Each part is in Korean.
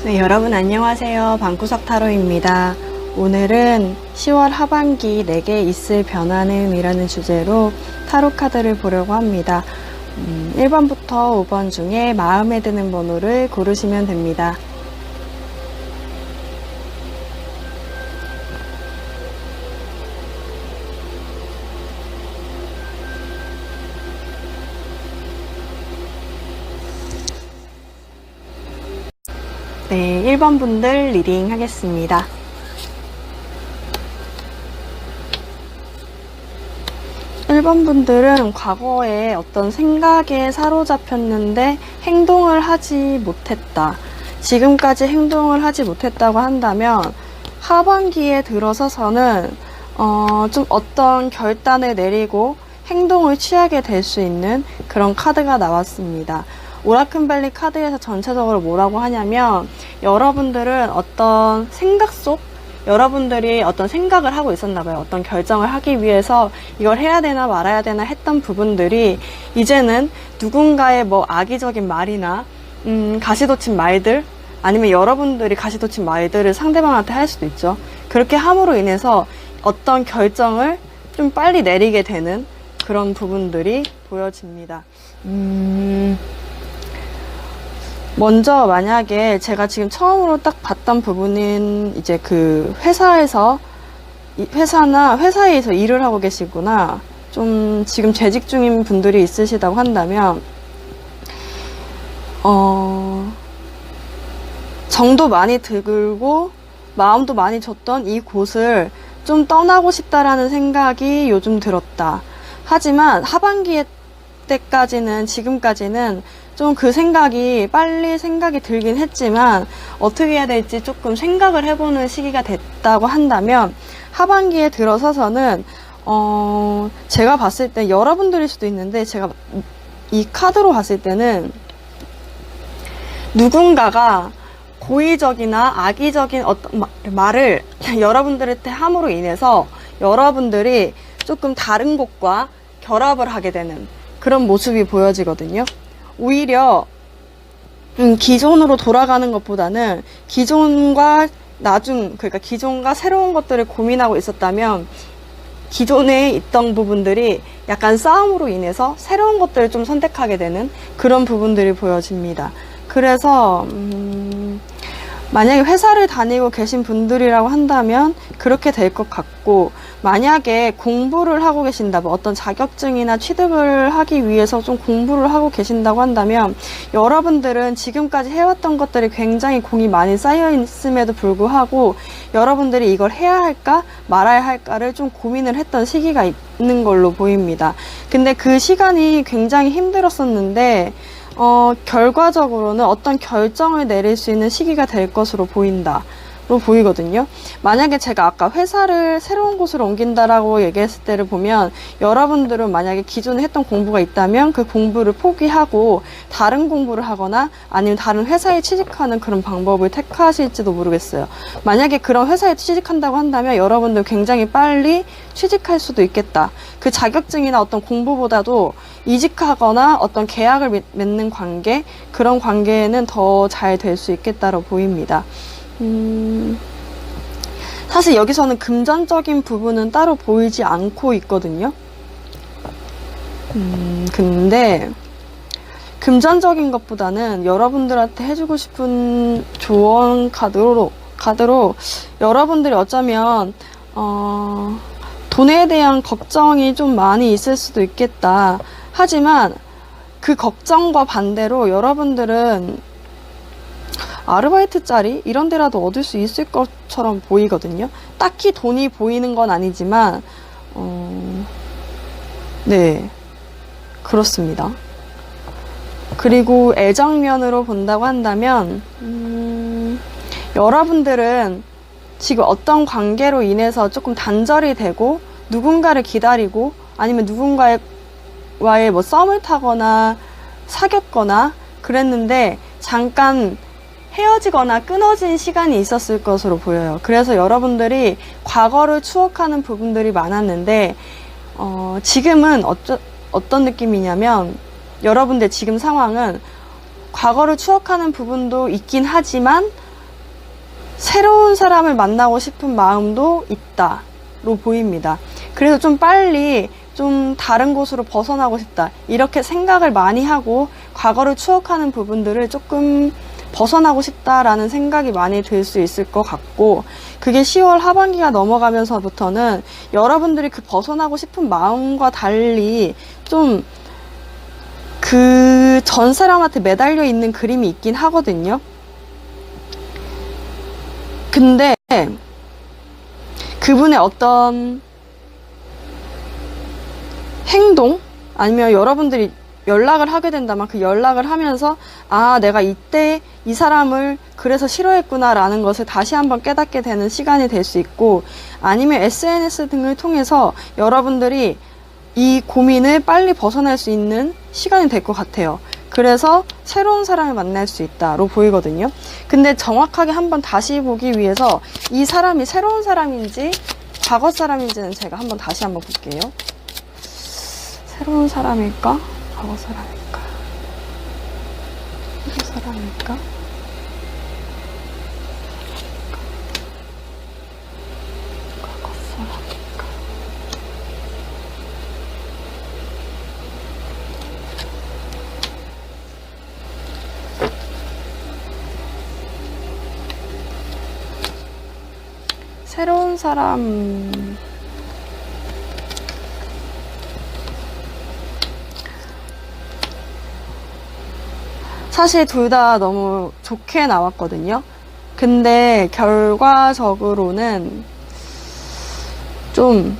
네, 여러분 안녕하세요. 방구석 타로입니다. 오늘은 10월 하반기 내게 있을 변화는 이라는 주제로 타로 카드를 보려고 합니다. 1번부터 5번 중에 마음에 드는 번호를 고르시면 됩니다. 네, 1번 분들 리딩 하겠습니다. 일 번 분들은 과거에 어떤 생각에 사로잡혔는데 행동을 하지 못했다. 지금까지 행동을 하지 못했다고 한다면 하반기에 들어서서는 좀 어떤 결단을 내리고 행동을 취하게 될 수 있는 그런 카드가 나왔습니다. 오라클밸리 카드에서 전체적으로 뭐라고 하냐면 여러분들은 어떤 생각 속 여러분들이 어떤 생각을 하고 있었나 봐요. 어떤 결정을 하기 위해서 이걸 해야 되나 말아야 되나 했던 부분들이 이제는 누군가의 뭐 악의적인 말이나 가시돋친 말들 아니면 여러분들이 가시돋친 말들을 상대방한테 할 수도 있죠. 그렇게 함으로 인해서 어떤 결정을 좀 빨리 내리게 되는 그런 부분들이 보여집니다. 먼저 만약에 제가 지금 처음으로 딱 봤던 부분은 이제 그 회사에서 일을 하고 계시구나. 좀 지금 재직 중인 분들이 있으시다고 한다면 정도 많이 들고 마음도 많이 줬던 이 곳을 좀 떠나고 싶다라는 생각이 요즘 들었다. 하지만 하반기에 때까지는 지금까지는 좀 그 생각이 빨리 생각이 들긴 했지만 어떻게 해야 될지 조금 생각을 해보는 시기가 됐다고 한다면 하반기에 들어서서는 제가 봤을 때 여러분들일 수도 있는데 제가 이 카드로 봤을 때는 누군가가 고의적이나 악의적인 어떤 말을 여러분들한테 함으로 인해서 여러분들이 조금 다른 곳과 결합을 하게 되는 그런 모습이 보여지거든요. 오히려 기존으로 돌아가는 것보다는 기존과 그러니까 기존과 새로운 것들을 고민하고 있었다면 기존에 있던 부분들이 약간 싸움으로 인해서 새로운 것들을 좀 선택하게 되는 그런 부분들이 보여집니다. 그래서 만약에 회사를 다니고 계신 분들이라고 한다면 그렇게 될 것 같고, 만약에 공부를 하고 계신다, 뭐 어떤 자격증이나 취득을 하기 위해서 좀 공부를 하고 계신다고 한다면 여러분들은 지금까지 해왔던 것들이 굉장히 공이 많이 쌓여 있음에도 불구하고 여러분들이 이걸 해야 할까 말아야 할까를 좀 고민을 했던 시기가 있는 걸로 보입니다. 근데 그 시간이 굉장히 힘들었었는데 결과적으로는 어떤 결정을 내릴 수 있는 시기가 될 것으로 보이거든요. 만약에 제가 아까 회사를 새로운 곳으로 옮긴다라고 얘기했을 때를 보면 여러분들은 만약에 기존에 했던 공부가 있다면 그 공부를 포기하고 다른 공부를 하거나 아니면 다른 회사에 취직하는 그런 방법을 택하실지도 모르겠어요. 만약에 그런 회사에 취직한다고 한다면 여러분들 굉장히 빨리 취직할 수도 있겠다. 그 자격증이나 어떤 공부보다도 이직하거나 어떤 계약을 맺는 관계, 그런 관계에는 더 잘 될 수 있겠다고 보입니다. 사실 여기서는 금전적인 부분은 따로 보이지 않고 있거든요. 근데 금전적인 것보다는 여러분들한테 해주고 싶은 조언 카드로 여러분들이 어쩌면 돈에 대한 걱정이 좀 많이 있을 수도 있겠다. 하지만 그 걱정과 반대로 여러분들은 아르바이트 자리 이런 데라도 얻을 수 있을 것처럼 보이거든요. 딱히 돈이 보이는 건 아니지만 네, 그렇습니다. 그리고 애정면으로 본다고 한다면 여러분들은 지금 어떤 관계로 인해서 조금 단절이 되고 누군가를 기다리고 아니면 누군가와의 뭐 썸을 타거나 사귀었거나 그랬는데 잠깐 헤어지거나 끊어진 시간이 있었을 것으로 보여요. 그래서 여러분들이 과거를 추억하는 부분들이 많았는데 지금은 어떤 느낌이냐면 여러분들 지금 상황은 과거를 추억하는 부분도 있긴 하지만 새로운 사람을 만나고 싶은 마음도 있다로 보입니다. 그래서 좀 빨리 좀 다른 곳으로 벗어나고 싶다, 이렇게 생각을 많이 하고 과거를 추억하는 부분들을 조금 벗어나고 싶다라는 생각이 많이 들 수 있을 것 같고, 그게 10월 하반기가 넘어가면서부터는 여러분들이 그 벗어나고 싶은 마음과 달리 좀 그 전 사람한테 매달려 있는 그림이 있긴 하거든요. 근데 그분의 어떤 행동, 아니면 여러분들이 연락을 하게 된다면 그 연락을 하면서 아, 내가 이때 이 사람을 그래서 싫어했구나 라는 것을 다시 한번 깨닫게 되는 시간이 될 수 있고, 아니면 SNS 등을 통해서 여러분들이 이 고민을 빨리 벗어날 수 있는 시간이 될 것 같아요. 그래서 새로운 사람을 만날 수 있다로 보이거든요. 근데 정확하게 한번 다시 보기 위해서 이 사람이 새로운 사람인지 과거 사람인지는 제가 다시 한번 볼게요. 새로운 사람일까? 과거 사람일까? 새로운 사람일까? 과거 사람일까? 새로운 사람, 사실 둘 다 너무 좋게 나왔거든요. 근데 결과적으로는 좀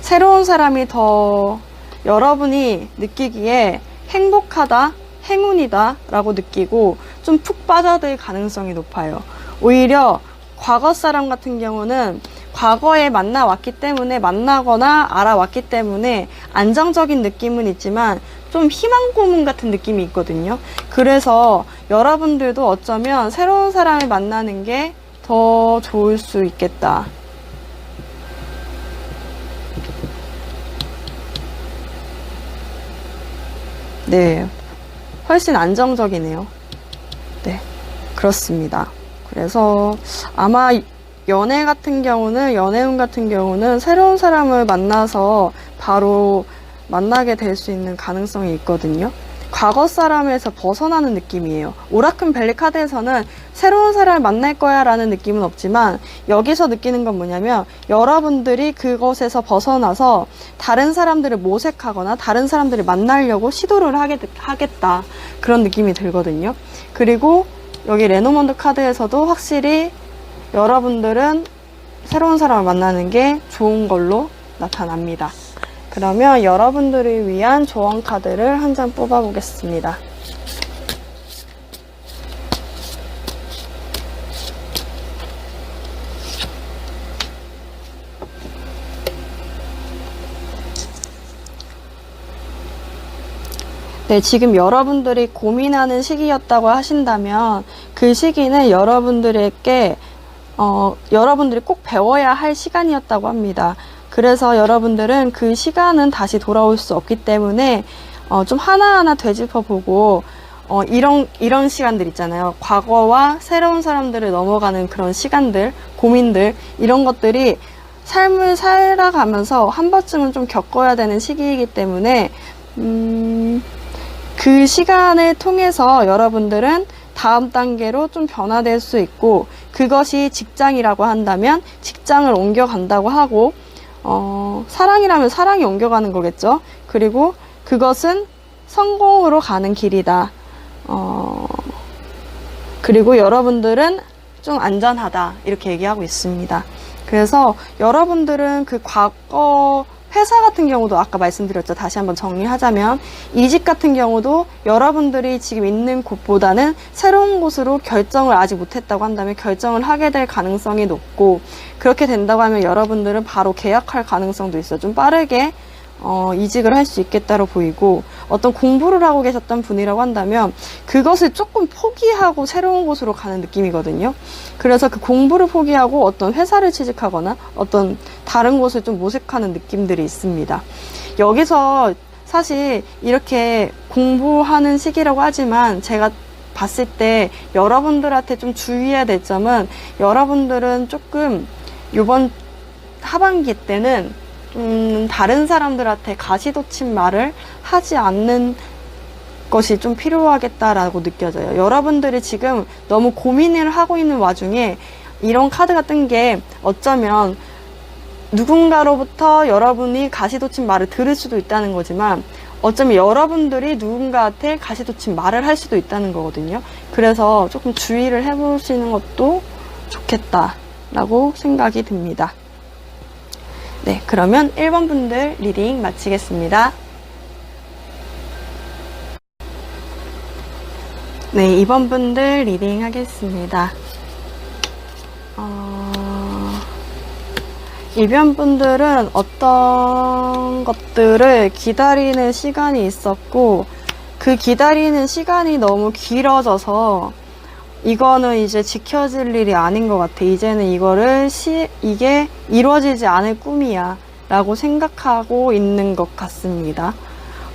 새로운 사람이 더 여러분이 느끼기에 행복하다, 행운이다 라고 느끼고 좀 푹 빠져들 가능성이 높아요. 오히려 과거 사람 같은 경우는 과거에 만나왔기 때문에, 만나거나 알아왔기 때문에 안정적인 느낌은 있지만 좀 희망 고문 같은 느낌이 있거든요. 그래서 여러분들도 어쩌면 새로운 사람을 만나는 게 더 좋을 수 있겠다. 네, 훨씬 안정적이네요. 네, 그렇습니다. 그래서 아마 연애 같은 경우는, 연애운 같은 경우는 새로운 사람을 만나서 바로 만나게 될 수 있는 가능성이 있거든요. 과거 사람에서 벗어나는 느낌이에요. 오라클 벨리 카드에서는 새로운 사람을 만날 거야 라는 느낌은 없지만, 여기서 느끼는 건 뭐냐면 여러분들이 그것에서 벗어나서 다른 사람들을 모색하거나 다른 사람들을 만나려고 시도를 하겠다, 그런 느낌이 들거든요. 그리고 여기 레노먼드 카드에서도 확실히 여러분들은 새로운 사람을 만나는 게 좋은 걸로 나타납니다. 그러면 여러분들을 위한 조언 카드를 한 장 뽑아 보겠습니다. 네, 지금 여러분들이 고민하는 시기였다고 하신다면 그 시기는 여러분들에게 여러분들이 꼭 배워야 할 시간이었다고 합니다. 그래서 여러분들은 그 시간은 다시 돌아올 수 없기 때문에 좀 하나하나 되짚어보고 이런 시간들 있잖아요. 과거와 새로운 사람들을 넘어가는 그런 시간들, 고민들, 이런 것들이 삶을 살아가면서 한 번쯤은 좀 겪어야 되는 시기이기 때문에 그 시간을 통해서 여러분들은 다음 단계로 좀 변화될 수 있고, 그것이 직장이라고 한다면 직장을 옮겨간다고 하고, 사랑이라면 사랑이 옮겨가는 거겠죠. 그리고 그것은 성공으로 가는 길이다. 그리고 여러분들은 좀 안전하다, 이렇게 얘기하고 있습니다. 그래서 여러분들은 그 과거 회사 같은 경우도 아까 말씀드렸죠. 다시 한번 정리하자면 이직 같은 경우도 여러분들이 지금 있는 곳보다는 새로운 곳으로 결정을 아직 못했다고 한다면 결정을 하게 될 가능성이 높고, 그렇게 된다고 하면 여러분들은 바로 계약할 가능성도 있어요. 좀 빠르게 이직을 할 수 있겠다로 보이고, 어떤 공부를 하고 계셨던 분이라고 한다면 그것을 조금 포기하고 새로운 곳으로 가는 느낌이거든요. 그래서 그 공부를 포기하고 어떤 회사를 취직하거나 어떤 다른 곳을 좀 모색하는 느낌들이 있습니다. 여기서 사실 이렇게 공부하는 시기라고 하지만 제가 봤을 때 여러분들한테 좀 주의해야 될 점은, 여러분들은 조금 이번 하반기 때는 다른 사람들한테 가시돋친 말을 하지 않는 것이 좀 필요하겠다라고 느껴져요. 여러분들이 지금 너무 고민을 하고 있는 와중에 이런 카드가 뜬 게 어쩌면 누군가로부터 여러분이 가시돋친 말을 들을 수도 있다는 거지만, 어쩌면 여러분들이 누군가한테 가시돋친 말을 할 수도 있다는 거거든요. 그래서 조금 주의를 해보시는 것도 좋겠다라고 생각이 듭니다. 네, 그러면 1번 분들 리딩 마치겠습니다. 네, 2번 분들 리딩 하겠습니다. 2번 분들은 어떤 것들을 기다리는 시간이 있었고, 그 기다리는 시간이 너무 길어져서 이거는 이제 지켜질 일이 아닌 것 같아. 이제는 이게 이루어지지 않을 꿈이야 라고 생각하고 있는 것 같습니다.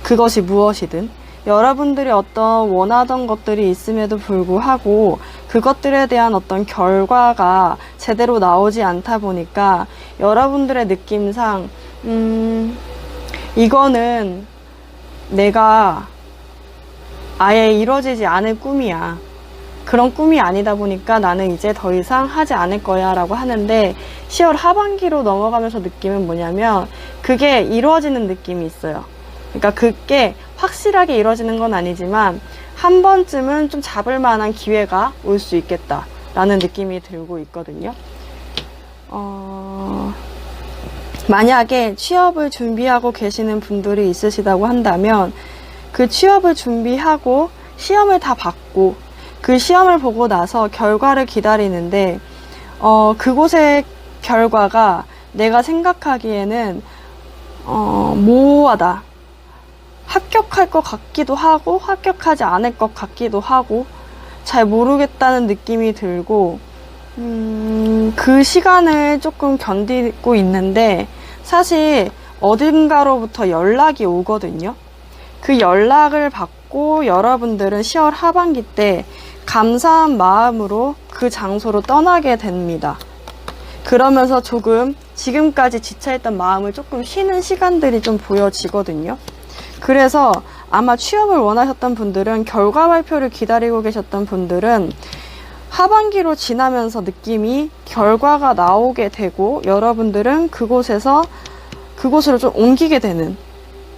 그것이 무엇이든. 여러분들이 어떤 원하던 것들이 있음에도 불구하고 그것들에 대한 어떤 결과가 제대로 나오지 않다 보니까 여러분들의 느낌상 이거는 내가 아예 이루어지지 않을 꿈이야. 그런 꿈이 아니다 보니까 나는 이제 더 이상 하지 않을 거야 라고 하는데, 10월 하반기로 넘어가면서 느낌은 뭐냐면 그게 이루어지는 느낌이 있어요. 그러니까 그게 확실하게 이루어지는 건 아니지만 한 번쯤은 좀 잡을 만한 기회가 올 수 있겠다 라는 느낌이 들고 있거든요. 만약에 취업을 준비하고 계시는 분들이 있으시다고 한다면 그 취업을 준비하고 시험을 다 봤고 그 시험을 보고 나서 결과를 기다리는데 그곳의 결과가 내가 생각하기에는 모호하다. 합격할 것 같기도 하고 합격하지 않을 것 같기도 하고 잘 모르겠다는 느낌이 들고 그 시간을 조금 견디고 있는데, 사실 어딘가로부터 연락이 오거든요. 그 연락을 받고 여러분들은 10월 하반기 때 감사한 마음으로 그 장소로 떠나게 됩니다. 그러면서 조금 지금까지 지쳐있던 마음을 조금 쉬는 시간들이 좀 보여지거든요. 그래서 아마 취업을 원하셨던 분들은, 결과 발표를 기다리고 계셨던 분들은 하반기로 지나면서 느낌이 결과가 나오게 되고 여러분들은 그곳으로 좀 옮기게 되는,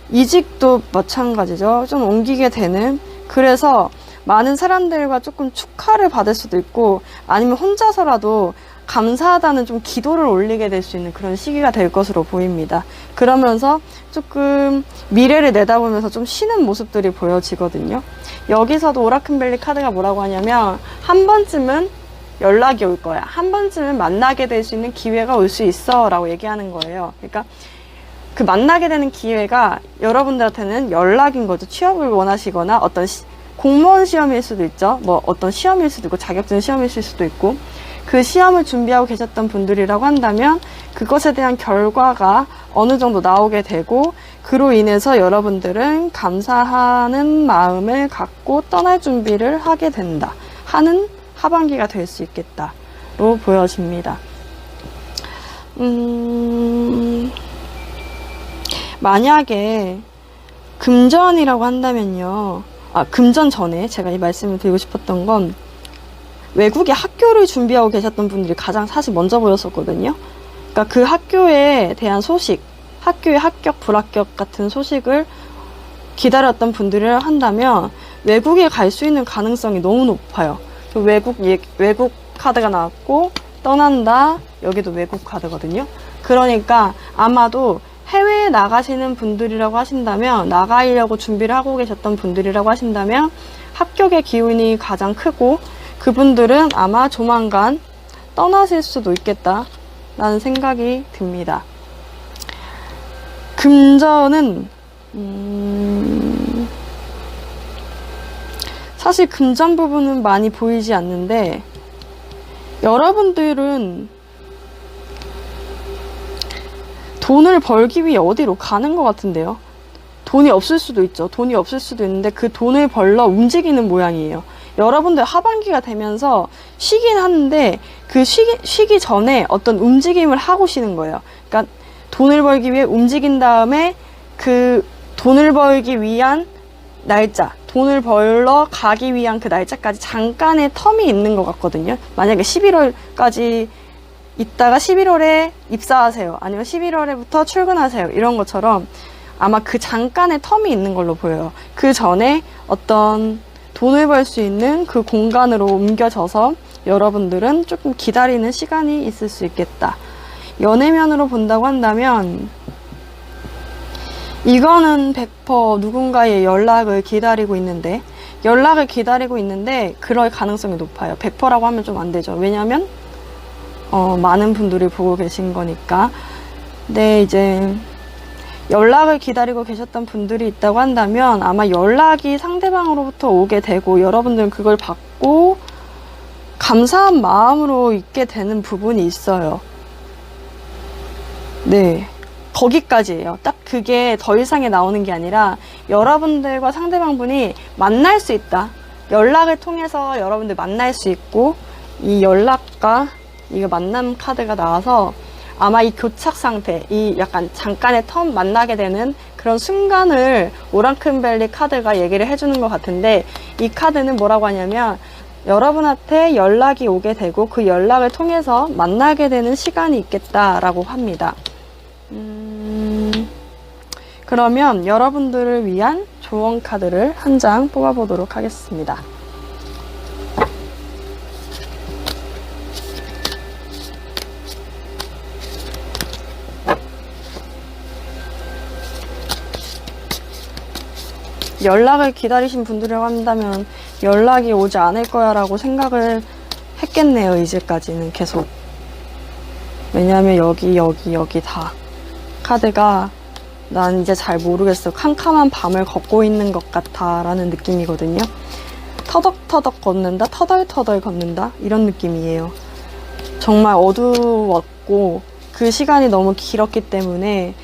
이직도 마찬가지죠. 좀 옮기게 되는, 그래서 많은 사람들과 조금 축하를 받을 수도 있고 아니면 혼자서라도 감사하다는 좀 기도를 올리게 될 수 있는 그런 시기가 될 것으로 보입니다. 그러면서 조금 미래를 내다보면서 좀 쉬는 모습들이 보여지거든요. 여기서도 오라클벨리 카드가 뭐라고 하냐면 한 번쯤은 연락이 올 거야. 한 번쯤은 만나게 될 수 있는 기회가 올 수 있어 라고 얘기하는 거예요. 그러니까 그 만나게 되는 기회가 여러분들한테는 연락인 거죠. 취업을 원하시거나 어떤 공무원 시험일 수도 있죠. 뭐 어떤 시험일 수도 있고 자격증 시험일 수도 있고, 그 시험을 준비하고 계셨던 분들이라고 한다면 그것에 대한 결과가 어느 정도 나오게 되고, 그로 인해서 여러분들은 감사하는 마음을 갖고 떠날 준비를 하게 된다 하는 하반기가 될 수 있겠다로 보여집니다. 만약에 금전이라고 한다면요. 금전 전에 제가 이 말씀을 드리고 싶었던 건, 외국에 학교를 준비하고 계셨던 분들이 가장 사실 먼저 보였었거든요. 그러니까 그 학교에 대한 소식, 학교의 합격, 불합격 같은 소식을 기다렸던 분들을 한다면 외국에 갈 수 있는 가능성이 너무 높아요. 외국 카드가 나왔고 떠난다, 여기도 외국 카드거든요. 그러니까 아마도 해외에 나가시는 분들이라고 하신다면, 나가려고 준비를 하고 계셨던 분들이라고 하신다면 합격의 기운이 가장 크고, 그분들은 아마 조만간 떠나실 수도 있겠다 라는 생각이 듭니다. 금전은 사실 금전 부분은 많이 보이지 않는데, 여러분들은 돈을 벌기 위해 어디로 가는 것 같은데요. 돈이 없을 수도 있죠. 돈이 없을 수도 있는데 그 돈을 벌러 움직이는 모양이에요. 여러분들 하반기가 되면서 쉬긴 하는데 그 쉬기 전에 어떤 움직임을 하고 쉬는 거예요. 그러니까 돈을 벌기 위해 움직인 다음에 그 돈을 벌기 위한 날짜, 돈을 벌러 가기 위한 그 날짜까지 잠깐의 텀이 있는 것 같거든요. 만약에 11월까지 있다가 11월에 입사하세요. 아니면 11월에부터 출근하세요. 이런 것처럼 아마 그 잠깐의 텀이 있는 걸로 보여요. 그 전에 어떤 돈을 벌 수 있는 그 공간으로 옮겨져서 여러분들은 조금 기다리는 시간이 있을 수 있겠다. 연애면으로 본다고 한다면 이거는 100% 누군가의 연락을 기다리고 있는데 그럴 가능성이 높아요. 100%라고 하면 좀 안 되죠. 왜냐하면 많은 분들이 보고 계신 거니까. 근데 이제 연락을 기다리고 계셨던 분들이 있다고 한다면 아마 연락이 상대방으로부터 오게 되고 여러분들은 그걸 받고 감사한 마음으로 있게 되는 부분이 있어요. 네, 거기까지예요. 딱 그게 더 이상이 나오는 게 아니라 여러분들과 상대방분이 만날 수 있다. 연락을 통해서 여러분들 만날 수 있고 이 연락과 이거 만남 카드가 나와서 아마 이 교착 상태, 이 약간 잠깐의 텀 만나게 되는 그런 순간을 오랑큰벨리 카드가 얘기를 해주는 것 같은데 이 카드는 뭐라고 하냐면 여러분한테 연락이 오게 되고 그 연락을 통해서 만나게 되는 시간이 있겠다라고 합니다. 그러면 여러분들을 위한 조언 카드를 한 장 뽑아보도록 하겠습니다. 연락을 기다리신 분들이라고 한다면 연락이 오지 않을 거야 라고 생각을 했겠네요. 이제까지는 계속. 왜냐하면 여기 다 카드가 난 이제 잘 모르겠어. 캄캄한 밤을 걷고 있는 것 같아 라는 느낌이거든요. 터덕터덕 걷는다, 터덜터덜 걷는다 이런 느낌이에요. 정말 어두웠고 그 시간이 너무 길었기 때문에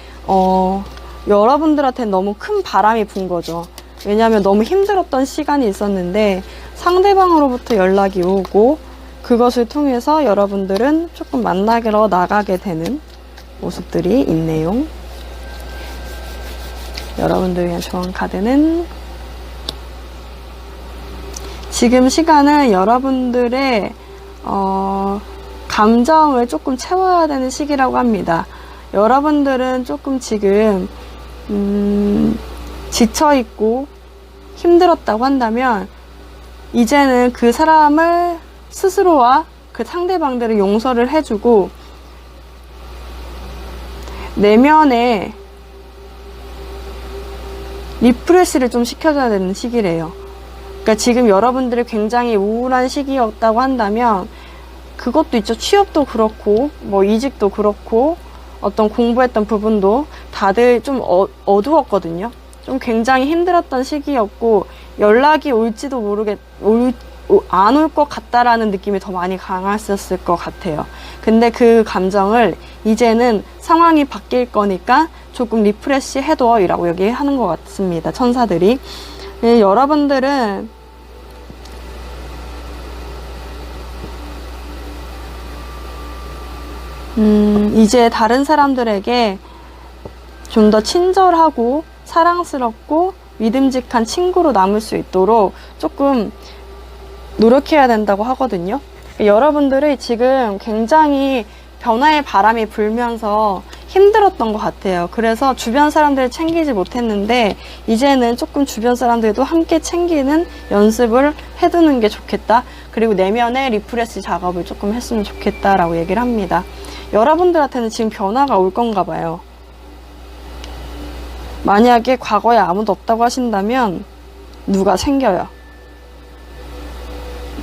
여러분들한테는 너무 큰 바람이 분 거죠. 왜냐하면 너무 힘들었던 시간이 있었는데 상대방으로부터 연락이 오고 그것을 통해서 여러분들은 조금 만나러 나가게 되는 모습들이 있네요. 여러분들 위한 조언 카드는 지금 시간은 여러분들의 감정을 조금 채워야 되는 시기라고 합니다. 여러분들은 조금 지금 지쳐있고 힘들었다고 한다면 이제는 그 사람을 스스로와 그 상대방들을 용서를 해주고 내면에 리프레시를 좀 시켜줘야 되는 시기래요. 그러니까 지금 여러분들이 굉장히 우울한 시기였다고 한다면 그것도 있죠. 취업도 그렇고 뭐 이직도 그렇고 어떤 공부했던 부분도 다들 좀 어두웠거든요. 좀 굉장히 힘들었던 시기였고 연락이 올지도 안 올 것 같다라는 느낌이 더 많이 강했었을 것 같아요. 근데 그 감정을 이제는 상황이 바뀔 거니까 조금 리프레시 해둬 이라고 얘기하는 것 같습니다. 천사들이. 여러분들은 이제 다른 사람들에게 좀 더 친절하고 사랑스럽고 믿음직한 친구로 남을 수 있도록 조금 노력해야 된다고 하거든요. 여러분들이 지금 굉장히 변화의 바람이 불면서 힘들었던 것 같아요. 그래서 주변 사람들을 챙기지 못했는데 이제는 조금 주변 사람들도 함께 챙기는 연습을 해두는 게 좋겠다. 그리고 내면의 리프레시 작업을 조금 했으면 좋겠다라고 얘기를 합니다. 여러분들한테는 지금 변화가 올 건가 봐요. 만약에 과거에 아무도 없다고 하신다면 누가 생겨요.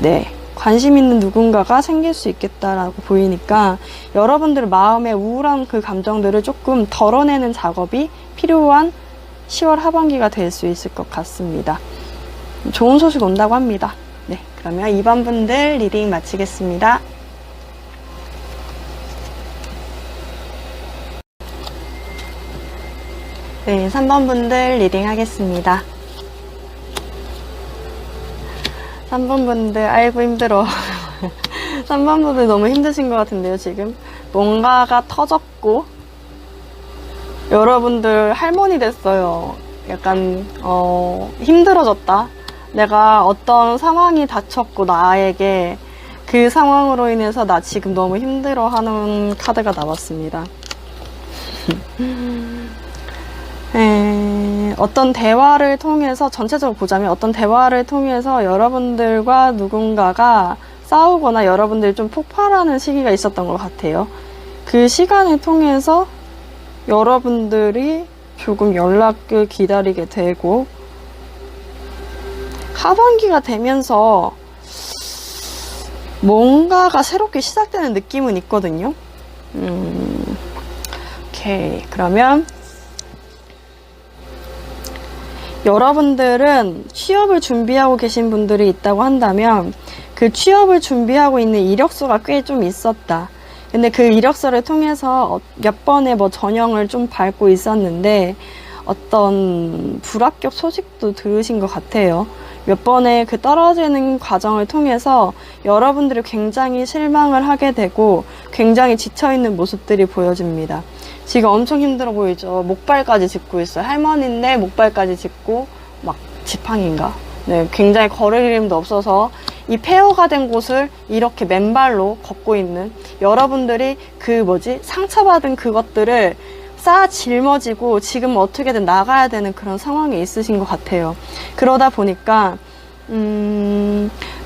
네, 관심 있는 누군가가 생길 수 있겠다라고 보이니까 여러분들 마음의 우울한 그 감정들을 조금 덜어내는 작업이 필요한 10월 하반기가 될 수 있을 것 같습니다. 좋은 소식 온다고 합니다. 네, 그러면 2번 분들 리딩 마치겠습니다. 네, 3번 분들 리딩 하겠습니다. 3번 분들, 아이고 힘들어. 3번 분들 너무 힘드신 것 같은데요, 지금. 뭔가가 터졌고, 여러분들 할머니 됐어요. 약간, 힘들어졌다. 내가 어떤 상황이 닥쳤고, 나에게 그 상황으로 인해서 나 지금 너무 힘들어 하는 카드가 나왔습니다. 어떤 대화를 통해서, 전체적으로 보자면 어떤 대화를 통해서 여러분들과 누군가가 싸우거나 여러분들이 좀 폭발하는 시기가 있었던 것 같아요. 그 시간을 통해서 여러분들이 조금 연락을 기다리게 되고, 하반기가 되면서 뭔가가 새롭게 시작되는 느낌은 있거든요. 오케이. 그러면 여러분들은 취업을 준비하고 계신 분들이 있다고 한다면 그 취업을 준비하고 있는 이력서가 꽤 좀 있었다. 근데 그 이력서를 통해서 몇 번의 뭐 전형을 좀 밟고 있었는데 어떤 불합격 소식도 들으신 것 같아요. 몇 번의 그 떨어지는 과정을 통해서 여러분들이 굉장히 실망을 하게 되고 굉장히 지쳐있는 모습들이 보여집니다. 지금 엄청 힘들어 보이죠? 목발까지 짚고 있어요. 할머니인데 목발까지 짚고 막 지팡인가? 네, 굉장히 걸을 힘도 없어서 이 폐허가 된 곳을 이렇게 맨발로 걷고 있는 여러분들이 상처받은 그것들을 쌓아 짊어지고 지금 어떻게든 나가야 되는 그런 상황에 있으신 것 같아요. 그러다 보니까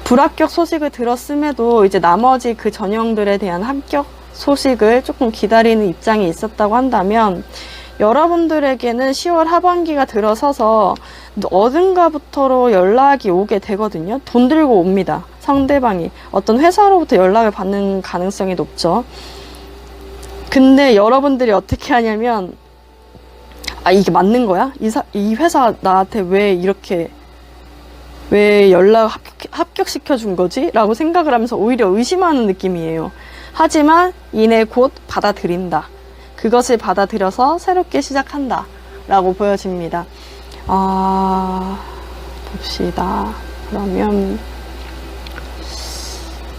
불합격 소식을 들었음에도 이제 나머지 그 전형들에 대한 합격 소식을 조금 기다리는 입장이 있었다고 한다면 여러분들에게는 10월 하반기가 들어서서 어딘가부터로 연락이 오게 되거든요. 돈 들고 옵니다. 상대방이 어떤 회사로부터 연락을 받는 가능성이 높죠. 근데 여러분들이 어떻게 하냐면 이게 맞는 거야? 이 회사 나한테 왜 연락 합격시켜 준 거지? 라고 생각을 하면서 오히려 의심하는 느낌이에요. 하지만 이내 곧 받아들인다. 그것을 받아들여서 새롭게 시작한다. 라고 보여집니다. 봅시다. 그러면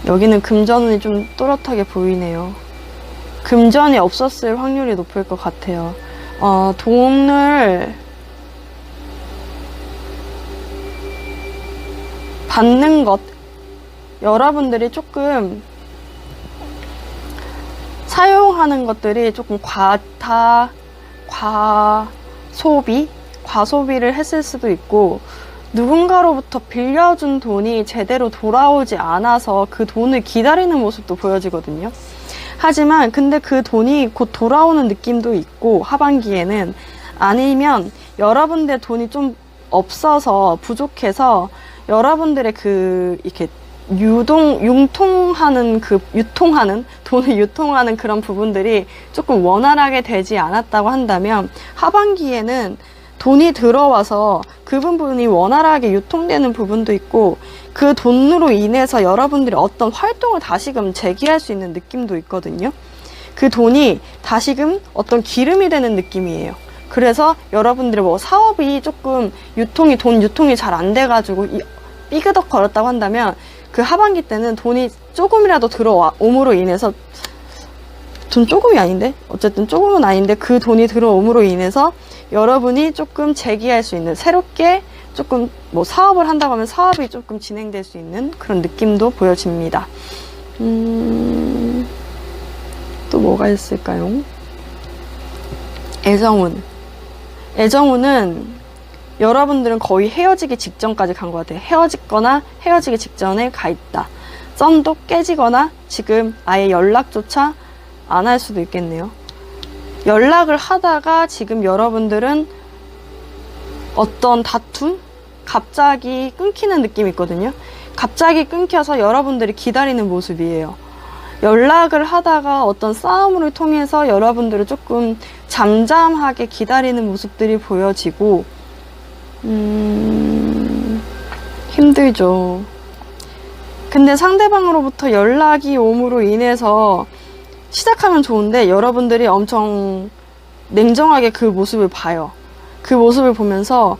여기는 금전운이 좀 또렷하게 보이네요. 금전이 없었을 확률이 높을 것 같아요. 돈을 받는 것, 여러분들이 조금 사용하는 것들이 조금 과소비를 했을 수도 있고, 누군가로부터 빌려준 돈이 제대로 돌아오지 않아서 그 돈을 기다리는 모습도 보여지거든요. 하지만 근데 그 돈이 곧 돌아오는 느낌도 있고, 하반기에는 아니면 여러분들 돈이 좀 없어서 부족해서 여러분들의 이렇게 돈을 유통하는 그런 부분들이 조금 원활하게 되지 않았다고 한다면 하반기에는 돈이 들어와서 그 부분이 원활하게 유통되는 부분도 있고 그 돈으로 인해서 여러분들이 어떤 활동을 다시금 재개할 수 있는 느낌도 있거든요. 그 돈이 다시금 어떤 기름이 되는 느낌이에요. 그래서 여러분들의 사업이 조금 돈 유통이 잘 안 돼가지고 삐그덕 거렸다고 한다면 그 하반기 때는 돈이 조금이라도 들어옴으로 인해서 돈 조금이 아닌데? 어쨌든 조금은 아닌데 그 돈이 들어옴으로 인해서 여러분이 조금 재기할 수 있는 새롭게 조금 사업을 한다고 하면 사업이 조금 진행될 수 있는 그런 느낌도 보여집니다. 또 뭐가 있을까요? 애정운은 여러분들은 거의 헤어지기 직전까지 간 것 같아요. 헤어지거나 헤어지기 직전에 가 있다. 썸도 깨지거나 지금 아예 연락조차 안 할 수도 있겠네요. 연락을 하다가 지금 여러분들은 어떤 다툼? 갑자기 끊기는 느낌이 있거든요. 갑자기 끊겨서 여러분들이 기다리는 모습이에요. 연락을 하다가 어떤 싸움을 통해서 여러분들을 조금 잠잠하게 기다리는 모습들이 보여지고 힘들죠. 근데 상대방으로부터 연락이 옴으로 인해서 시작하면 좋은데 여러분들이 엄청 냉정하게 그 모습을 봐요. 그 모습을 보면서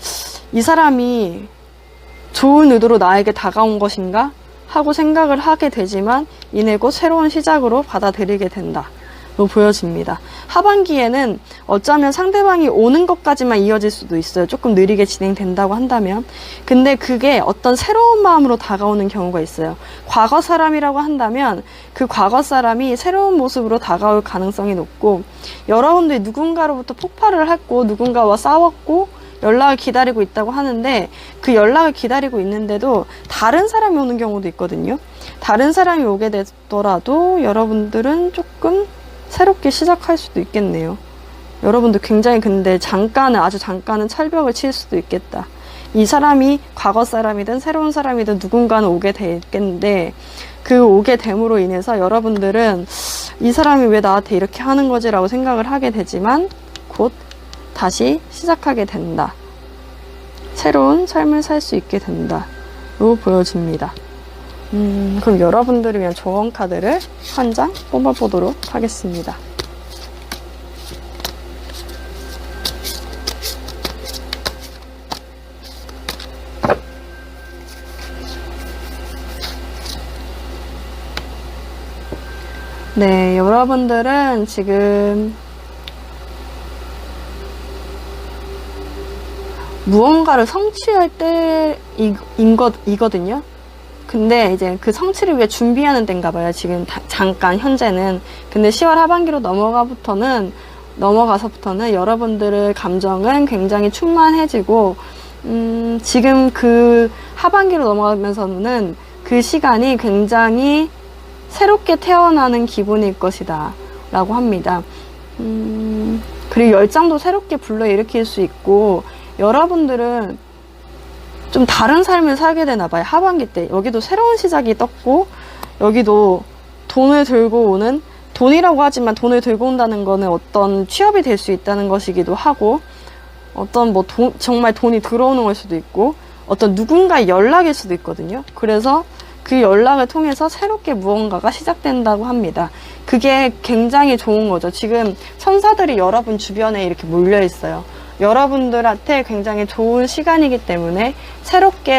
이 사람이 좋은 의도로 나에게 다가온 것인가 하고 생각을 하게 되지만 이내 곧 새로운 시작으로 받아들이게 된다 로 보여집니다. 하반기에는 어쩌면 상대방이 오는 것까지만 이어질 수도 있어요. 조금 느리게 진행된다고 한다면. 근데 그게 어떤 새로운 마음으로 다가오는 경우가 있어요. 과거 사람이라고 한다면 그 과거 사람이 새로운 모습으로 다가올 가능성이 높고, 여러분들이 누군가로부터 폭발을 했고 누군가와 싸웠고 연락을 기다리고 있다고 하는데, 그 연락을 기다리고 있는데도 다른 사람이 오는 경우도 있거든요. 다른 사람이 오게 되더라도 여러분들은 조금 새롭게 시작할 수도 있겠네요. 여러분들 굉장히 근데 아주 잠깐은 철벽을 칠 수도 있겠다. 이 사람이 과거 사람이든 새로운 사람이든 누군가는 오게 되겠는데, 그 오게 됨으로 인해서 여러분들은 이 사람이 왜 나한테 이렇게 하는 거지 라고 생각을 하게 되지만 곧 다시 시작하게 된다. 새로운 삶을 살 수 있게 된다 로 보여집니다. 그럼 여러분들을 위한 조언 카드를 한 장 뽑아보도록 하겠습니다. 네, 여러분들은 지금 무언가를 성취할 때이거든요. 근데 이제 그 성취를 위해 준비하는 때인가 봐요. 지금 잠깐 현재는. 근데 10월 하반기로 넘어가서부터는 여러분들의 감정은 굉장히 충만해지고, 지금 그 하반기로 넘어가면서는 그 시간이 굉장히 새롭게 태어나는 기분일 것이다 라고 합니다. 그리고 열정도 새롭게 불러일으킬 수 있고, 여러분들은 좀 다른 삶을 살게 되나 봐요. 하반기 때 여기도 새로운 시작이 떴고, 여기도 돈을 들고 오는, 돈이라고 하지만 돈을 들고 온다는 거는 어떤 취업이 될 수 있다는 것이기도 하고, 어떤 정말 돈이 들어오는 걸 수도 있고, 어떤 누군가의 연락일 수도 있거든요. 그래서 그 연락을 통해서 새롭게 무언가가 시작된다고 합니다. 그게 굉장히 좋은 거죠. 지금 천사들이 여러분 주변에 이렇게 몰려 있어요. 여러분들한테 굉장히 좋은 시간이기 때문에,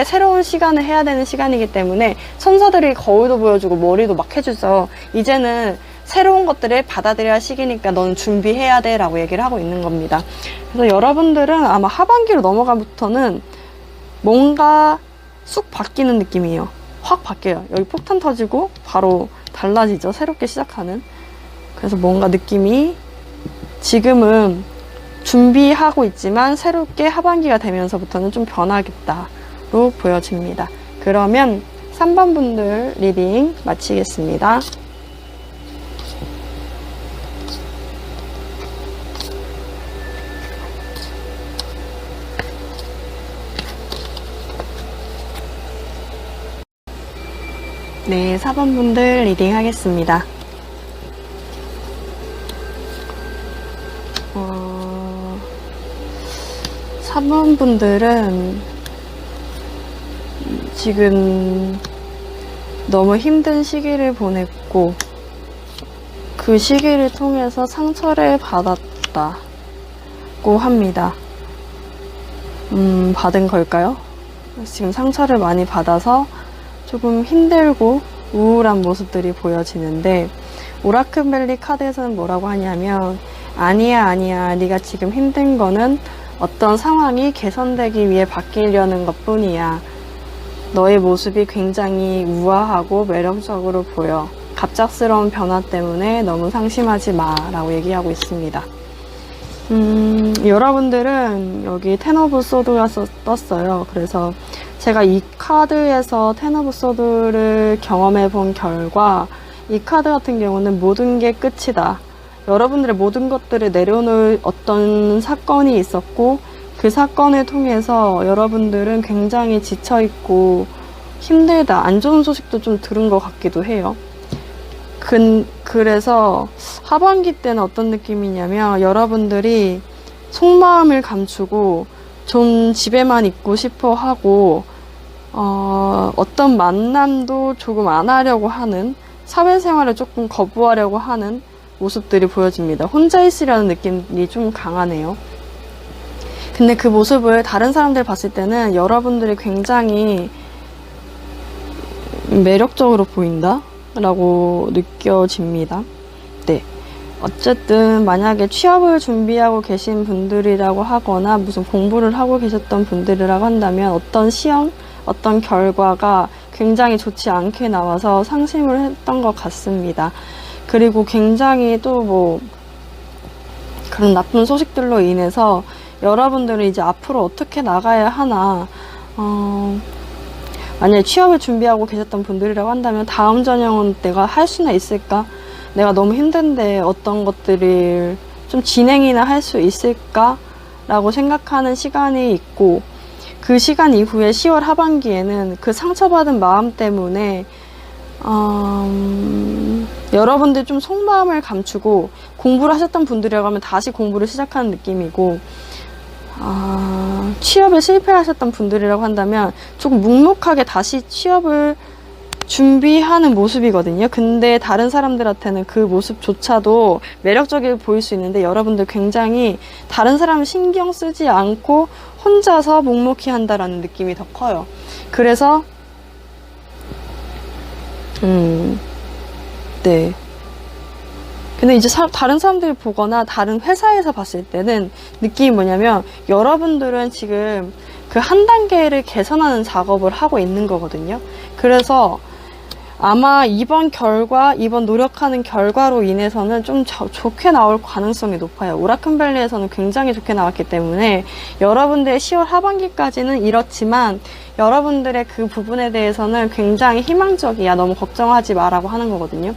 새로운 시간을 해야 되는 시간이기 때문에 천사들이 거울도 보여주고 머리도 막 해주죠. 이제는 새로운 것들을 받아들여야 할 시기니까 너는 준비해야 돼 라고 얘기를 하고 있는 겁니다. 그래서 여러분들은 아마 하반기로 넘어가부터는 뭔가 쑥 바뀌는 느낌이에요. 확 바뀌어요. 여기 폭탄 터지고 바로 달라지죠. 새롭게 시작하는. 그래서 뭔가 느낌이 지금은 준비하고 있지만 새롭게 하반기가 되면서부터는 좀 변하겠다로 보여집니다. 그러면 3번 분들 리딩 마치겠습니다. 네, 4번 분들 리딩 하겠습니다. 3번 분들은 지금 너무 힘든 시기를 보냈고, 그 시기를 통해서 상처를 받았다고 합니다. 받은 걸까요? 지금 상처를 많이 받아서 조금 힘들고 우울한 모습들이 보여지는데, 오라클밸리 카드에서는 뭐라고 하냐면, 아니야 네가 지금 힘든 거는 어떤 상황이 개선되기 위해 바뀌려는 것 뿐이야. 너의 모습이 굉장히 우아하고 매력적으로 보여. 갑작스러운 변화 때문에 너무 상심하지 마 라고 얘기하고 있습니다. 여러분들은 여기 텐 오브 소드가 떴어요. 그래서 제가 이 카드에서 텐 오브 소드를 경험해 본 결과, 이 카드 같은 경우는 모든 게 끝이다. 여러분들의 모든 것들을 내려놓을 어떤 사건이 있었고, 그 사건을 통해서 여러분들은 굉장히 지쳐있고 힘들다, 안 좋은 소식도 좀 들은 것 같기도 해요. 그래서 하반기 때는 어떤 느낌이냐면, 여러분들이 속마음을 감추고 좀 집에만 있고 싶어 하고, 어떤 만남도 조금 안 하려고 하는, 사회생활을 조금 거부하려고 하는 모습들이 보여집니다. 혼자 있으려는 느낌이 좀 강하네요. 근데 그 모습을 다른 사람들 봤을 때는 여러분들이 굉장히 매력적으로 보인다? 라고 느껴집니다. 네. 어쨌든 만약에 취업을 준비하고 계신 분들이라고 하거나 무슨 공부를 하고 계셨던 분들이라고 한다면 어떤 시험, 어떤 결과가 굉장히 좋지 않게 나와서 상심을 했던 것 같습니다. 그리고 굉장히 또 뭐 그런 나쁜 소식들로 인해서 여러분들은 이제 앞으로 어떻게 나가야 하나, 만약에 취업을 준비하고 계셨던 분들이라고 한다면 다음 전형은 내가 할 수나 있을까? 내가 너무 힘든데 어떤 것들을 좀 진행이나 할 수 있을까? 라고 생각하는 시간이 있고, 그 시간 이후에 10월 하반기에는 그 상처받은 마음 때문에 여러분들 좀 속마음을 감추고 공부를 하셨던 분들이라고 하면 다시 공부를 시작하는 느낌이고, 취업에 실패하셨던 분들이라고 한다면 조금 묵묵하게 다시 취업을 준비하는 모습이거든요. 근데 다른 사람들한테는 그 모습조차도 매력적이게 보일 수 있는데 여러분들 굉장히 다른 사람을 신경 쓰지 않고 혼자서 묵묵히 한다라는 느낌이 더 커요. 그래서 네. 근데 이제 다른 사람들이 보거나 다른 회사에서 봤을 때는 느낌이 뭐냐면 여러분들은 지금 그 한 단계를 개선하는 작업을 하고 있는 거거든요. 그래서 아마 이번 노력하는 결과로 인해서는 좀 좋게 나올 가능성이 높아요. 오라클밸리에서는 굉장히 좋게 나왔기 때문에 여러분들의 10월 하반기까지는 이렇지만 여러분들의 그 부분에 대해서는 굉장히 희망적이야. 너무 걱정하지 마라고 하는 거거든요.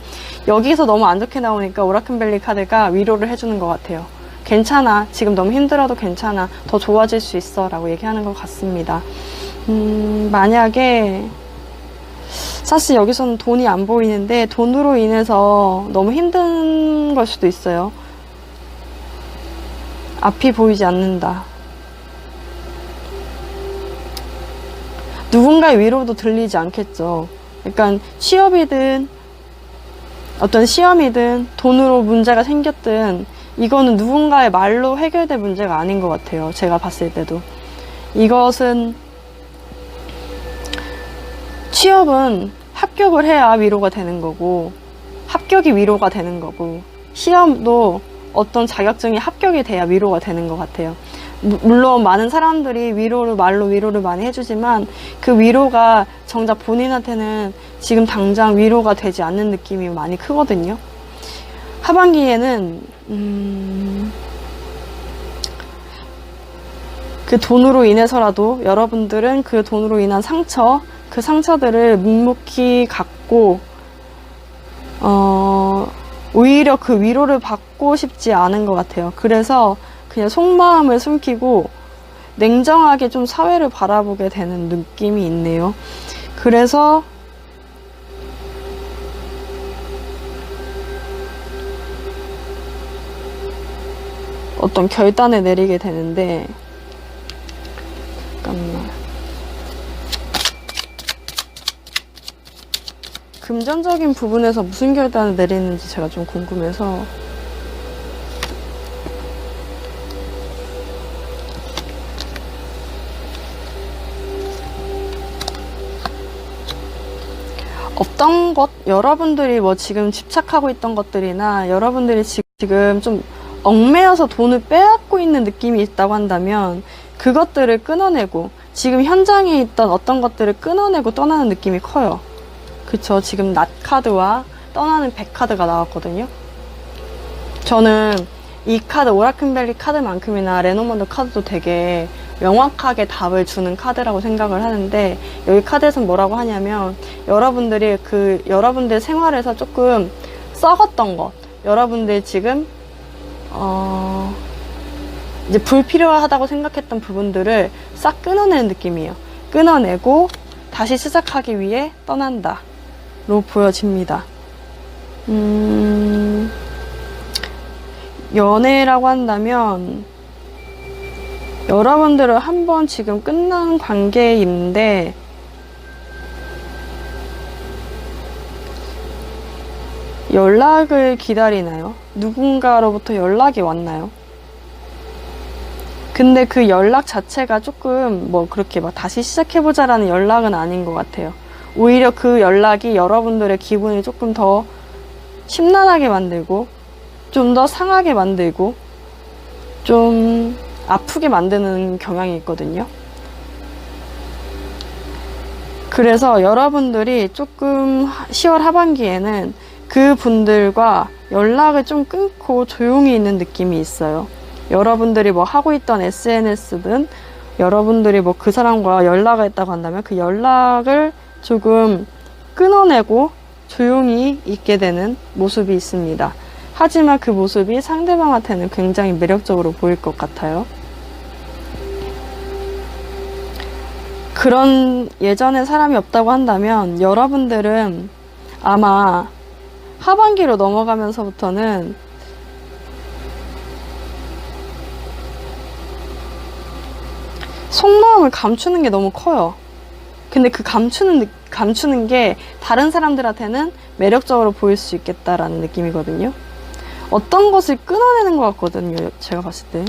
여기서 너무 안 좋게 나오니까 오라클밸리 카드가 위로를 해주는 것 같아요. 괜찮아. 지금 너무 힘들어도 괜찮아. 더 좋아질 수 있어. 라고 얘기하는 것 같습니다. 만약에 사실 여기서는 돈이 안 보이는데 돈으로 인해서 너무 힘든 걸 수도 있어요. 앞이 보이지 않는다. 누군가의 위로도 들리지 않겠죠. 그러니까 취업이든 어떤 시험이든 돈으로 문제가 생겼든 이거는 누군가의 말로 해결될 문제가 아닌 것 같아요. 제가 봤을 때도. 이것은 취업은 합격을 해야 위로가 되는 거고, 합격이 위로가 되는 거고, 시험도 어떤 자격증이 합격이 돼야 위로가 되는 것 같아요. 물론 많은 사람들이 말로 위로를 많이 해주지만 그 위로가 정작 본인한테는 지금 당장 위로가 되지 않는 느낌이 많이 크거든요. 하반기에는 그 돈으로 인해서라도 여러분들은 그 돈으로 인한 그 상처들을 묵묵히 갖고 오히려 그 위로를 받고 싶지 않은 것 같아요. 그래서 그냥 속마음을 숨기고 냉정하게 좀 사회를 바라보게 되는 느낌이 있네요. 그래서 어떤 결단을 내리게 되는데, 잠깐만. 금전적인 부분에서 무슨 결단을 내리는지 제가 좀 궁금해서. 어떤 것, 여러분들이 뭐 지금 집착하고 있던 것들이나 여러분들이 지금 좀 얽매여서 돈을 빼앗고 있는 느낌이 있다고 한다면 그것들을 끊어내고 지금 현장에 있던 어떤 것들을 끊어내고 떠나는 느낌이 커요. 그쵸? 지금 낫 카드와 떠나는 100 카드가 나왔거든요. 저는 이 카드, 오라클밸리 카드만큼이나 레노먼드 카드도 되게 명확하게 답을 주는 카드라고 생각을 하는데, 여기 카드에서는 뭐라고 하냐면 여러분들이 여러분들 생활에서 조금 썩었던 것, 여러분들 지금 이제 불필요하다고 생각했던 부분들을 싹 끊어내는 느낌이에요. 끊어내고 다시 시작하기 위해 떠난다 로 보여집니다. 연애라고 한다면 여러분들은 한번 지금 끝난 관계에 있는데 연락을 기다리나요? 누군가로부터 연락이 왔나요? 근데 그 연락 자체가 조금 뭐 그렇게 막 다시 시작해보자라는 연락은 아닌 것 같아요. 오히려 그 연락이 여러분들의 기분을 조금 더 심란하게 만들고, 좀 더 상하게 만들고, 좀 아프게 만드는 경향이 있거든요. 그래서 여러분들이 조금 10월 하반기에는 그 분들과 연락을 좀 끊고 조용히 있는 느낌이 있어요. 여러분들이 뭐 하고 있던 SNS든 여러분들이 뭐 그 사람과 연락을 했다고 한다면 그 연락을 조금 끊어내고 조용히 있게 되는 모습이 있습니다. 하지만 그 모습이 상대방한테는 굉장히 매력적으로 보일 것 같아요. 그런 예전에 사람이 없다고 한다면 여러분들은 아마 하반기로 넘어가면서부터는 속마음을 감추는 게 너무 커요. 근데 그 감추는 게 다른 사람들한테는 매력적으로 보일 수 있겠다라는 느낌이거든요. 어떤 것을 끊어내는 것 같거든요. 제가 봤을 때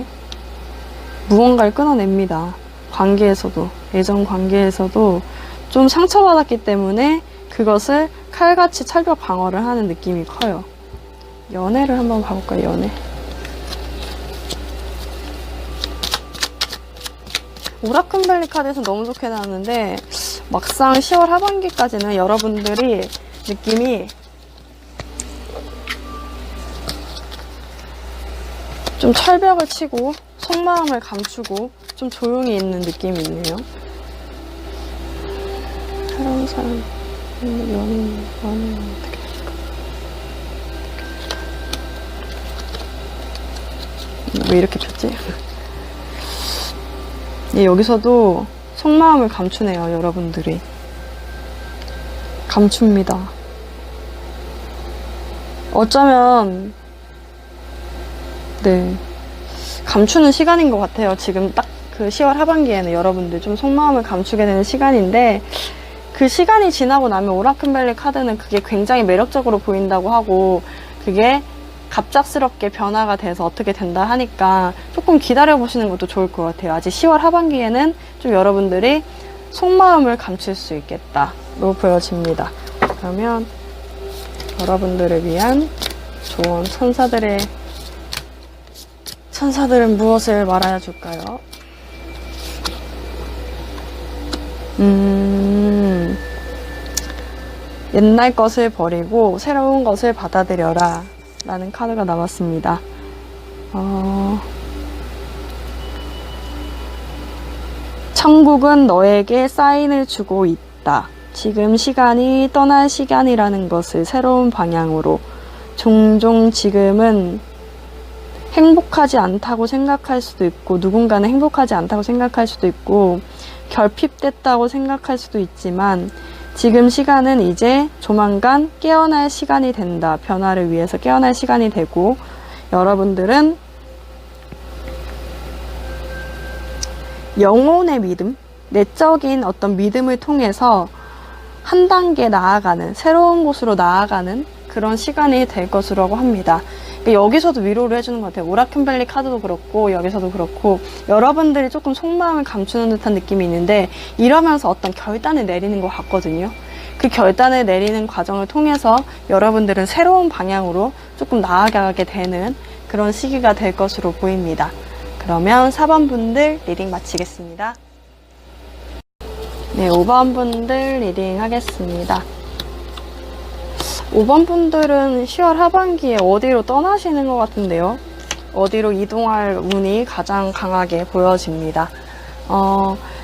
무언가를 끊어냅니다. 관계에서도, 애정 관계에서도 좀 상처받았기 때문에 그것을 칼같이 철벽 방어를 하는 느낌이 커요. 연애를 한번 봐볼까요? 연애. 오라클밸리 카드에서 너무 좋게 나왔는데 막상 10월 하반기까지는 여러분들이 느낌이 좀 철벽을 치고 속마음을 감추고 좀 조용히 있는 느낌이 있네요. 새로운 사람, 연인 어떻게 될까? 왜 이렇게 폈지? 예, 여기서도 속마음을 감추네요. 여러분들이 감춥니다. 어쩌면 네, 감추는 시간인 것 같아요. 지금 딱 그 10월 하반기에는 여러분들 좀 속마음을 감추게 되는 시간인데, 그 시간이 지나고 나면 오라클밸리 카드는 그게 굉장히 매력적으로 보인다고 하고 그게 갑작스럽게 변화가 돼서 어떻게 된다 하니까 조금 기다려보시는 것도 좋을 것 같아요. 아직 10월 하반기에는 좀 여러분들이 속마음을 감출 수 있겠다로 보여집니다. 그러면 여러분들을 위한 조언, 천사들은 무엇을 말하여 줄까요? 옛날 것을 버리고 새로운 것을 받아들여라 라는 카드가 나왔습니다. 천국은 너에게 사인을 주고 있다. 지금 시간이 떠날 시간이라는 것을 새로운 방향으로. 종종 지금은 행복하지 않다고 생각할 수도 있고, 누군가는 행복하지 않다고 생각할 수도 있고, 결핍됐다고 생각할 수도 있지만, 지금 시간은 이제 조만간 깨어날 시간이 된다. 변화를 위해서 깨어날 시간이 되고, 여러분들은 영혼의 믿음, 내적인 어떤 믿음을 통해서 한 단계 나아가는, 새로운 곳으로 나아가는 그런 시간이 될 것이라고 합니다. 여기서도 위로를 해주는 것 같아요. 오라클밸리 카드도 그렇고 여기서도 그렇고 여러분들이 조금 속마음을 감추는 듯한 느낌이 있는데, 이러면서 어떤 결단을 내리는 것 같거든요. 그 결단을 내리는 과정을 통해서 여러분들은 새로운 방향으로 조금 나아가게 되는 그런 시기가 될 것으로 보입니다. 그러면 4번 분들 리딩 마치겠습니다. 네, 5번 분들 리딩 하겠습니다. 5번 분들은 10월 하반기에 어디로 떠나시는 것 같은데요. 어디로 이동할 운이 가장 강하게 보여집니다.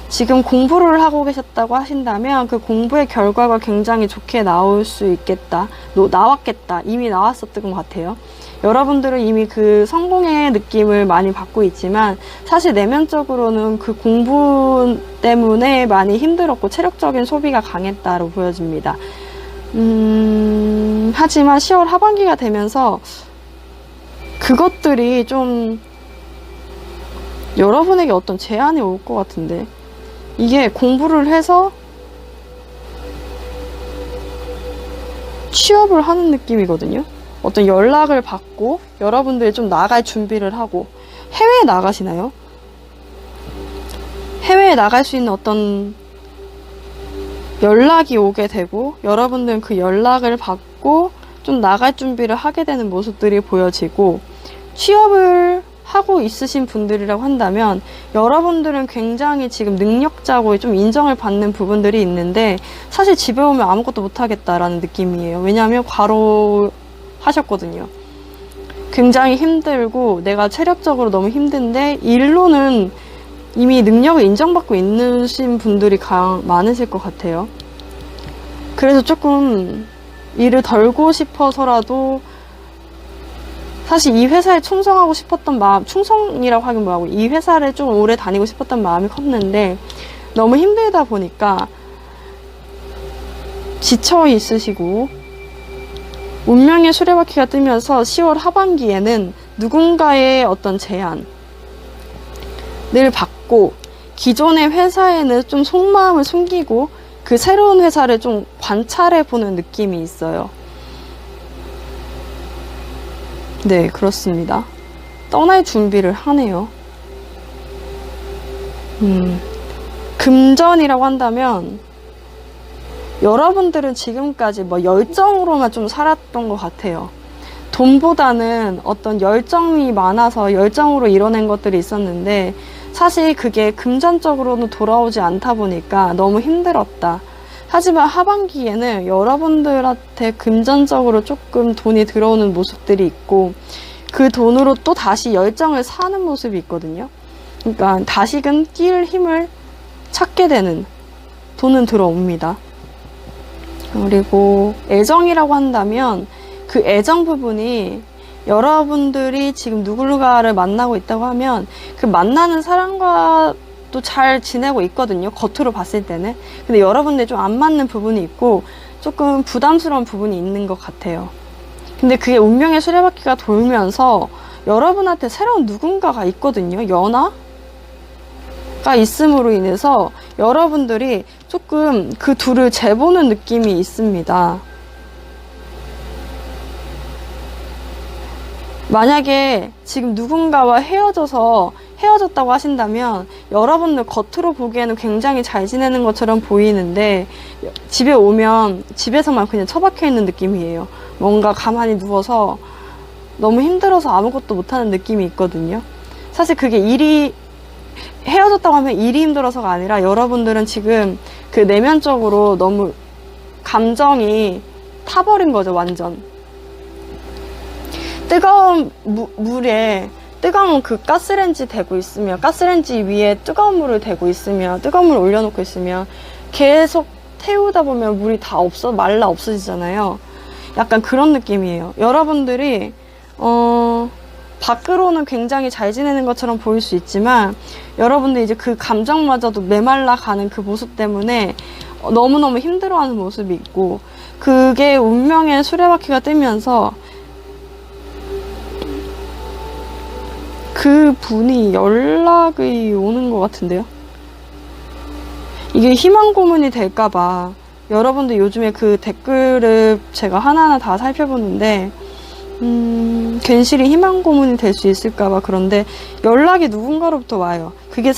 지금 공부를 하고 계셨다고 하신다면 그 공부의 결과가 굉장히 좋게 나올 수 있겠다. 나왔겠다. 이미 나왔었던 것 같아요. 여러분들은 이미 그 성공의 느낌을 많이 받고 있지만 사실 내면적으로는 그 공부 때문에 많이 힘들었고 체력적인 소비가 강했다로 보여집니다. 하지만 10월 하반기가 되면서 그것들이 좀 여러분에게 어떤 제한이 올 것 같은데, 이게 공부를 해서 취업을 하는 느낌이거든요. 어떤 연락을 받고 여러분들이 좀 나갈 준비를 하고. 해외에 나가시나요? 해외에 나갈 수 있는 어떤 연락이 오게 되고 여러분들은 그 연락을 받고 좀 나갈 준비를 하게 되는 모습들이 보여지고, 취업을 하고 있으신 분들이라고 한다면 여러분들은 굉장히 지금 능력자고 좀 인정을 받는 부분들이 있는데 사실 집에 오면 아무것도 못하겠다라는 느낌이에요. 왜냐하면 과로하셨거든요. 굉장히 힘들고 내가 체력적으로 너무 힘든데 일로는 이미 능력을 인정받고 있으신 분들이 많으실 것 같아요. 그래서 조금 일을 덜고 싶어서라도 사실 이 회사에 충성하고 싶었던 마음, 충성이라고 하긴 뭐하고 이 회사를 좀 오래 다니고 싶었던 마음이 컸는데 너무 힘들다 보니까 지쳐 있으시고, 운명의 수레바퀴가 뜨면서 10월 하반기에는 누군가의 어떤 제안을 받고 기존의 회사에는 좀 속마음을 숨기고 그 새로운 회사를 좀 관찰해 보는 느낌이 있어요. 네, 그렇습니다. 떠날 준비를 하네요. 금전이라고 한다면 여러분들은 지금까지 뭐 열정으로만 좀 살았던 것 같아요. 돈보다는 어떤 열정이 많아서 열정으로 이뤄낸 것들이 있었는데 사실 그게 금전적으로는 돌아오지 않다 보니까 너무 힘들었다. 하지만 하반기에는 여러분들한테 금전적으로 조금 돈이 들어오는 모습들이 있고 그 돈으로 또 다시 열정을 사는 모습이 있거든요. 그러니까 다시금 뛸 힘을 찾게 되는, 돈은 들어옵니다. 그리고 애정이라고 한다면 그 애정 부분이 여러분들이 지금 누군가를 만나고 있다고 하면 그 만나는 사람과 또 잘 지내고 있거든요. 겉으로 봤을 때는. 근데 여러분들이 좀 안 맞는 부분이 있고 조금 부담스러운 부분이 있는 것 같아요. 근데 그게 운명의 수레바퀴가 돌면서 여러분한테 새로운 누군가가 있거든요. 연하가 있음으로 인해서 여러분들이 조금 그 둘을 재보는 느낌이 있습니다. 만약에 지금 누군가와 헤어졌다고 하신다면 여러분들 겉으로 보기에는 굉장히 잘 지내는 것처럼 보이는데 집에 오면 집에서만 그냥 처박혀 있는 느낌이에요. 뭔가 가만히 누워서 너무 힘들어서 아무것도 못하는 느낌이 있거든요. 사실 그게 헤어졌다고 하면 일이 힘들어서가 아니라 여러분들은 지금 그 내면적으로 너무 감정이 타버린 거죠, 완전. 뜨거운 물에 뜨거운 그 가스레인지 대고 있으면, 가스레인지 위에 뜨거운 물을 대고 있으면, 뜨거운 물을 올려놓고 있으면 계속 태우다 보면 물이 다 말라 없어지잖아요. 약간 그런 느낌이에요. 여러분들이 밖으로는 굉장히 잘 지내는 것처럼 보일 수 있지만 여러분들 이제 그 감정마저도 메말라 가는 그 모습 때문에 너무너무 힘들어하는 모습이 있고, 그게 운명의 수레바퀴가 뜨면서 그 분이 연락이 오는 것 같은데요. 이게 희망 고문이 될까봐 여러분들 요즘에 그 댓글을 제가 하나하나 다 살펴보는데 괜시리 희망 고문이 될 수 있을까봐. 그런데 연락이 누군가로부터 와요. 그게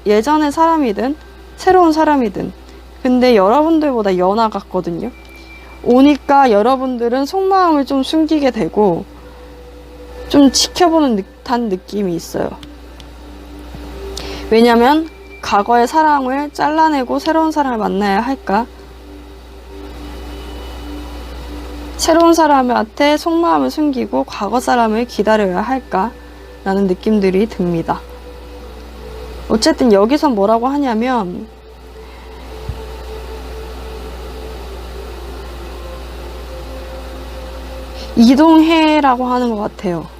예전의 사람이든 새로운 사람이든. 근데 여러분들보다 연하 같거든요. 오니까 여러분들은 속마음을 좀 숨기게 되고 좀 지켜보는 듯한 느낌이 있어요. 왜냐면 과거의 사랑을 잘라내고 새로운 사람을 만나야 할까? 새로운 사람한테 속마음을 숨기고 과거 사람을 기다려야 할까? 라는 느낌들이 듭니다. 어쨌든 여기서 뭐라고 하냐면 이동해라고 하는 것 같아요.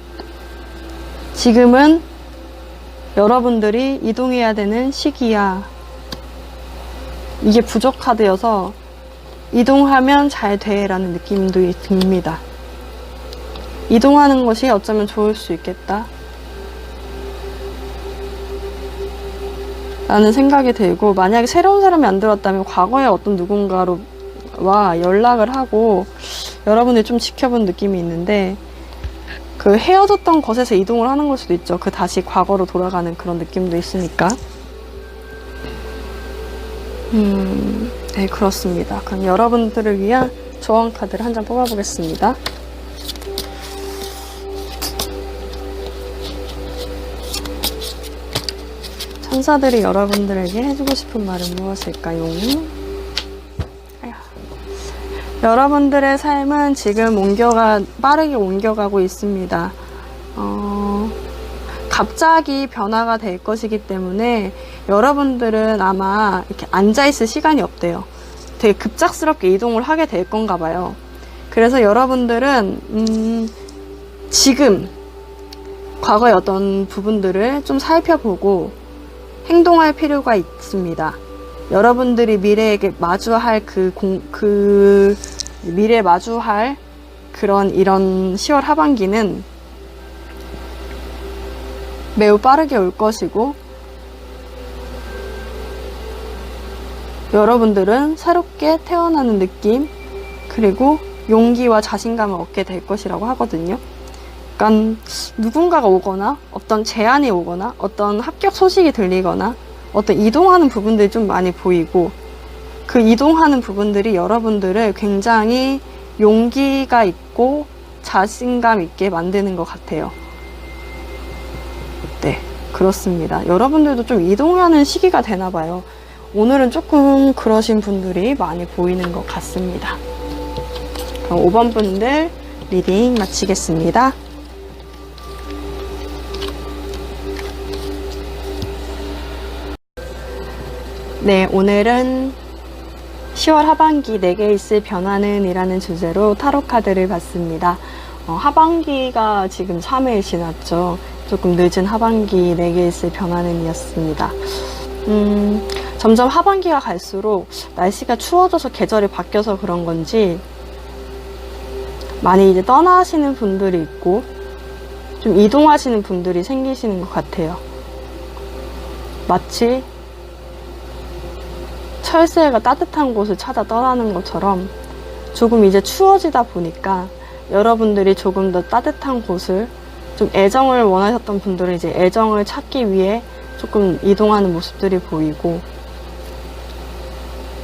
지금은 여러분들이 이동해야 되는 시기야. 이게 부족 카드여서 이동하면 잘 돼 라는 느낌도 듭니다. 이동하는 것이 어쩌면 좋을 수 있겠다 라는 생각이 들고, 만약에 새로운 사람이 안 들었다면 과거에 어떤 누군가와 연락을 하고 여러분들이 좀 지켜본 느낌이 있는데, 그 헤어졌던 곳에서 이동을 하는 걸 수도 있죠. 그 다시 과거로 돌아가는 그런 느낌도 있으니까. 네, 그렇습니다. 그럼 여러분들을 위한 조언 카드를 한 장 뽑아보겠습니다. 천사들이 여러분들에게 해주고 싶은 말은 무엇일까요? 여러분들의 삶은 지금 빠르게 옮겨가고 있습니다. 갑자기 변화가 될 것이기 때문에 여러분들은 아마 이렇게 앉아있을 시간이 없대요. 되게 급작스럽게 이동을 하게 될 건가 봐요. 그래서 여러분들은 지금 과거의 어떤 부분들을 좀 살펴보고 행동할 필요가 있습니다. 여러분들이 미래에게 마주할 미래에 마주할 이런 10월 하반기는 매우 빠르게 올 것이고, 여러분들은 새롭게 태어나는 느낌, 그리고 용기와 자신감을 얻게 될 것이라고 하거든요. 그러니까 누군가가 오거나 어떤 제안이 오거나 어떤 합격 소식이 들리거나 어떤 이동하는 부분들이 좀 많이 보이고, 그 이동하는 부분들이 여러분들을 굉장히 용기가 있고 자신감 있게 만드는 것 같아요. 네, 그렇습니다. 여러분들도 좀 이동하는 시기가 되나 봐요. 오늘은 조금 그러신 분들이 많이 보이는 것 같습니다. 그럼 5번 분들 리딩 마치겠습니다. 네, 오늘은 10월 하반기 내게 있을 변화는 이라는 주제로 타로 카드를 봤습니다. 하반기가 지금 3일 지났죠. 조금 늦은 하반기 내게 있을 변화는 이었습니다. 점점 하반기가 갈수록 날씨가 추워져서 계절이 바뀌어서 그런 건지 많이 이제 떠나시는 분들이 있고 좀 이동하시는 분들이 생기시는 것 같아요. 마치 철새가 따뜻한 곳을 찾아 떠나는 것처럼 조금 이제 추워지다 보니까 여러분들이 조금 더 따뜻한 곳을, 좀 애정을 원하셨던 분들은 이제 애정을 찾기 위해 조금 이동하는 모습들이 보이고,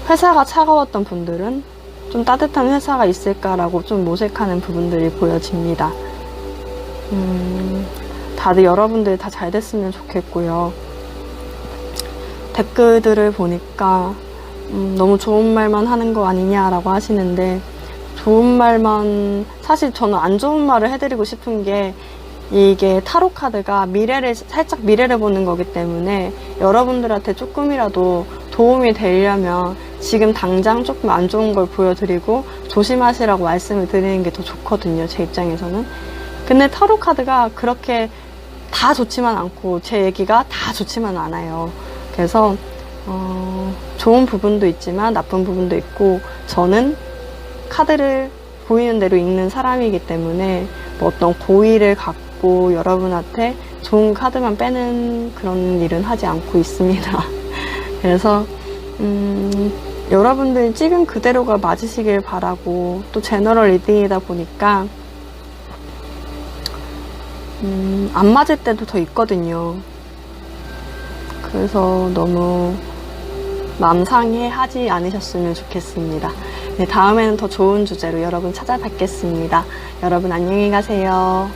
회사가 차가웠던 분들은 좀 따뜻한 회사가 있을까라고 좀 모색하는 부분들이 보여집니다. 다들 여러분들이 다 잘 됐으면 좋겠고요. 댓글들을 보니까 너무 좋은 말만 하는 거 아니냐라고 하시는데, 좋은 말만, 사실 저는 안 좋은 말을 해드리고 싶은 게, 이게 타로 카드가 살짝 미래를 보는 거기 때문에 여러분들한테 조금이라도 도움이 되려면 지금 당장 조금 안 좋은 걸 보여드리고 조심하시라고 말씀을 드리는 게 더 좋거든요, 제 입장에서는. 근데 타로 카드가 그렇게 다 좋지만 않고 제 얘기가 다 좋지만 않아요. 그래서 좋은 부분도 있지만 나쁜 부분도 있고, 저는 카드를 보이는 대로 읽는 사람이기 때문에 뭐 어떤 고의를 갖고 여러분한테 좋은 카드만 빼는 그런 일은 하지 않고 있습니다. 그래서 여러분들 지금 그대로가 맞으시길 바라고, 또 제너럴 리딩이다 보니까 안 맞을 때도 더 있거든요. 그래서 너무 마음 상해하지 않으셨으면 좋겠습니다. 네, 다음에는 더 좋은 주제로 여러분 찾아뵙겠습니다. 여러분 안녕히 가세요.